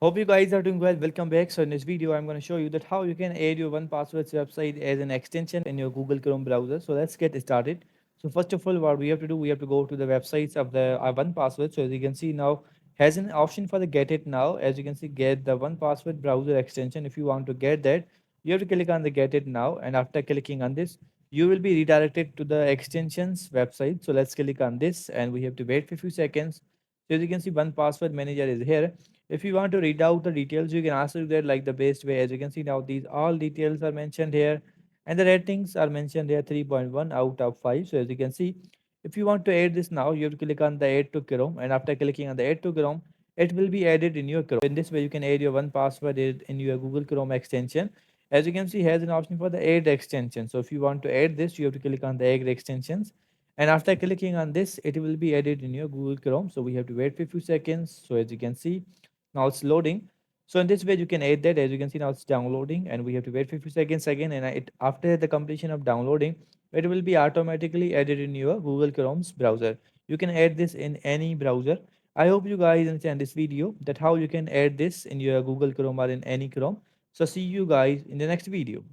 Hope you guys are doing well. Welcome back. So in this video, I'm going to show you that how you can add your one passwords website as an extension in your Google Chrome browser. So let's get started. So first of all, what we have to do, we have to go to the websites of the one password. So as you can see now, has an option for the get it now. As you can see, get the one password browser extension. If you want to get that, you have to click on the get it now. And after clicking on this, you will be redirected to the extensions website. So let's click on this and we have to wait for a few seconds. So as you can see, one password manager is here. If you want to read out the details, you can also do that like the best way. As you can see now, these all details are mentioned here, and the ratings are mentioned here 3.1 out of 5. So as you can see, if you want to add this now, you have to click on the add to Chrome, and after clicking on the add to Chrome, it will be added in your Chrome. In this way, you can add your one password in your Google Chrome extension. As you can see, has an option for the add extension. So if you want to add this, you have to click on the add extensions. And after clicking on this, it will be added in your Google Chrome. So we have to wait for a few seconds. So as you can see, now it's loading. So in this way you can add that. As you can see now it's downloading and we have to wait for a few seconds again, and it after the completion of downloading, it will be automatically added in your Google Chrome's browser. You can add this in any browser. I hope you guys understand this video that how you can add this in your Google Chrome or in any Chrome. So see you guys in the next video.